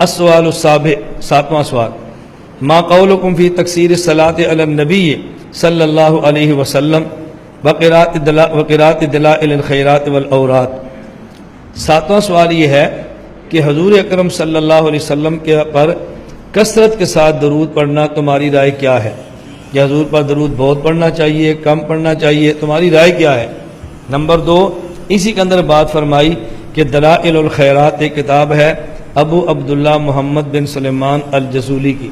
السوال السابع، ساتواں سوال، ما قولکم فی تکثیر الصلاۃ علی النبی صلی اللہ علیہ وسلم وقراءۃ دلائل الخیرات والاوراد۔ ساتواں سوال یہ ہے کہ حضور اکرم صلی اللہ علیہ وسلم کے پر کثرت کے ساتھ درود پڑھنا تمہاری رائے کیا ہے؟ کہ حضور پر درود بہت پڑھنا چاہیے، کم پڑھنا چاہیے، تمہاری رائے کیا ہے؟ نمبر 2، اسی کے اندر بات فرمائی کہ دلائل الخیرات ایک کتاب ہے ابو عبداللہ محمد بن سلیمان الجزولی کی،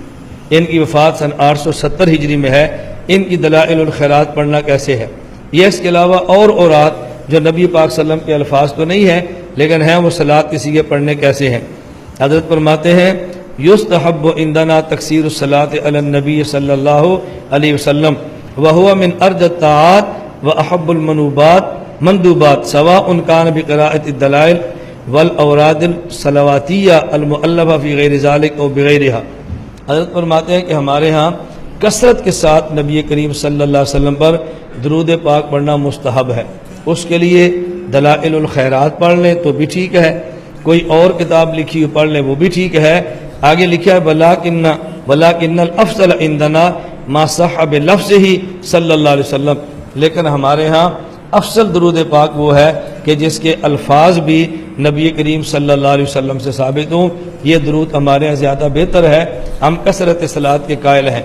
ان کی وفات سن 870 ہجری میں ہے۔ ان کی دلائل الخیرات پڑھنا کیسے ہے؟ یہ اس کے علاوہ اور اورات جو نبی پاک صلی اللہ علیہ وسلم کے الفاظ تو نہیں ہیں لیکن ہیں، وہ صلاۃ کے سیغے پڑھنے کیسے ہیں؟ حضرت فرماتے ہیں یستحب عندنا تکثیر الصلاۃ علی النبی صلی اللہ علیہ وسلم وهو من ارجى الطاعات واحب المندوبات سواء كان بقراءة الدلائل والاوراد الصلواتیہ المؤلفہ فی غیر ذلك او بغیرها۔ حضرت فرماتے ہیں کہ ہمارے ہاں کثرت کے ساتھ نبی کریم صلی اللہ علیہ وسلم پر درود پاک پڑھنا مستحب ہے۔ اس کے لیے دلائل الخیرات پڑھ لیں تو بھی ٹھیک ہے، کوئی اور کتاب لکھی ہوئی پڑھ لیں وہ بھی ٹھیک ہے۔ آگے لکھا ہے ولکن الافضل عندنا ما صح بلفظہ صلی اللہ علیہ وسلم، لیکن ہمارے ہاں افضل درود پاک وہ ہے کہ جس کے الفاظ بھی نبی کریم صلی اللہ علیہ وسلم سے ثابت ہوں۔ یہ درود ہمارے ہاں زیادہ بہتر ہے، ہم کثرت صلاۃ کے قائل ہیں۔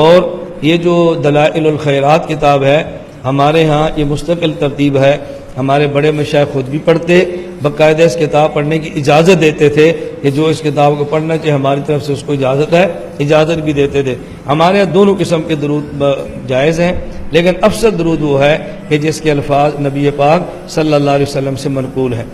اور یہ جو دلائل الخیرات کتاب ہے ہمارے ہاں یہ مستقل ترتیب ہے، ہمارے بڑے مشائخ خود بھی پڑھتے، باقاعدہ اس کتاب پڑھنے کی اجازت دیتے تھے کہ جو اس کتاب کو پڑھنا چاہے ہماری طرف سے اس کو اجازت ہے، اجازت بھی دیتے تھے۔ ہمارے یہاں دونوں قسم کے درود جائز ہیں، لیکن افضل درود وہ ہے کہ جس کے الفاظ نبی پاک صلی اللہ علیہ وسلم سے منقول ہیں۔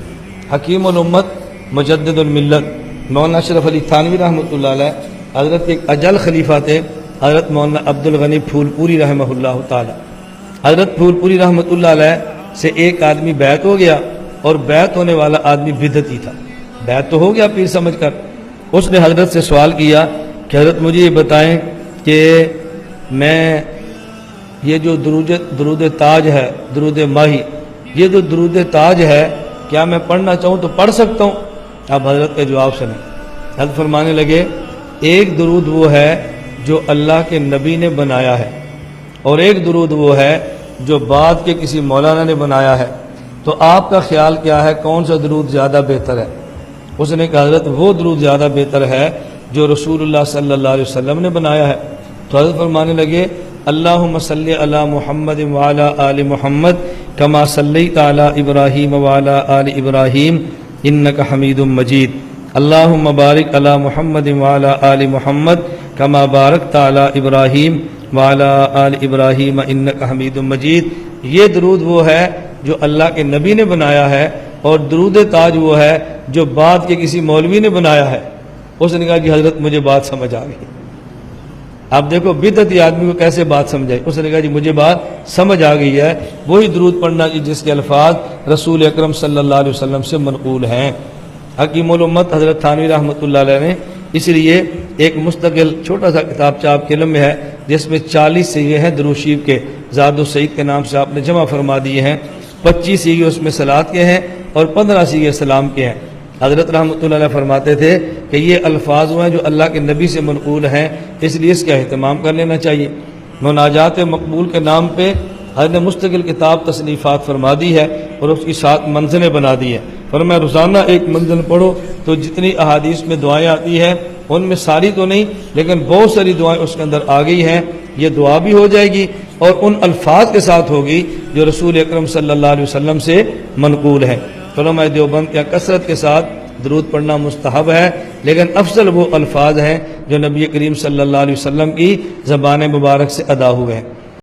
حکیم الامت مجدد الملت مولانا اشرف علی تھانوی رحمۃ اللہ علیہ، حضرت ایک اجل خلیفہ تھے، حضرت مولانا عبد الغنی پھول پوری رحمہ اللہ تعالی۔ حضرت پھول پوری رحمۃ اللہ علیہ سے ایک آدمی بیعت ہو گیا، اور بیعت ہونے والا آدمی بدعتی تھا، بیعت تو ہو گیا پیر سمجھ کر۔ اس نے حضرت سے سوال کیا کہ حضرت مجھے یہ بتائیں کہ میں یہ جو درود تاج ہے، درود ماہی، یہ جو درود تاج ہے کیا میں پڑھنا چاہوں تو پڑھ سکتا ہوں؟ اب حضرت کا جواب سنیں۔ حضرت فرمانے لگے ایک درود وہ ہے جو اللہ کے نبی نے بنایا ہے، اور ایک درود وہ ہے جو بعد کے کسی مولانا نے بنایا ہے، تو آپ کا خیال کیا ہے کون سا درود زیادہ بہتر ہے؟ اس نے کہا حضرت وہ درود زیادہ بہتر ہے جو رسول اللہ صلی اللہ علیہ وسلم نے بنایا ہے۔ تو حضرت فرمانے لگے اللہم صلی علی محمد وعلی آل محمد کما صلیت علی ابراہیم وعلی آل ابراہیم انک حمید مجید، اللہم بارک علی محمد وعلی آل محمد کما بارکت علی ابراہیم وعلی آل ابراہیم انک حمید مجید۔ یہ درود وہ ہے جو اللہ کے نبی نے بنایا ہے، اور درود تاج وہ ہے جو بعد کے کسی مولوی نے بنایا ہے۔ اس نے کہا کہ حضرت مجھے بات سمجھ آ گئی۔ آپ دیکھو بدعتی آدمی کو کیسے بات سمجھائی، اس نے کہا جی مجھے بات سمجھ آ گئی ہے، وہی درود پڑھنا جس کے الفاظ رسول اکرم صلی اللہ علیہ وسلم سے منقول ہیں۔ حکیم الامت حضرت تھانوی رحمۃ اللہ علیہ نے اس لیے ایک مستقل چھوٹا سا کتاب آپ کے علم میں ہے جس میں 40 سیغے ہیں درود شریف کے، زاد السعید کے نام سے آپ نے جمع فرما دیے ہیں، 25 سیغے اس میں صلات کے ہیں اور 15 سیغے سلام کے ہیں۔ حضرت رحمۃ اللہ علیہ فرماتے تھے کہ یہ الفاظ ہیں جو اللہ کے نبی سے منقول ہیں، اس لیے اس کا اہتمام کر لینا چاہیے۔ مناجات مقبول کے نام پہ حضرت نے مستقل کتاب تصنیفات فرما دی ہے اور اس کی 7 منزلیں بنا دی ہیں۔ فرمایا روزانہ ایک منزل پڑھو تو جتنی احادیث میں دعائیں آتی ہیں ان میں ساری تو نہیں لیکن بہت ساری دعائیں اس کے اندر آ گئی ہیں، یہ دعا بھی ہو جائے گی اور ان الفاظ کے ساتھ ہوگی جو رسول اکرم صلی اللہ علیہ وسلم سے منقول ہیں۔ علماء دیوبند کیا کثرت کے ساتھ درود پڑھنا مستحب ہے، لیکن افضل وہ الفاظ ہیں جو نبی کریم صلی اللہ علیہ وسلم کی زبان مبارک سے ادا ہوئے ہیں۔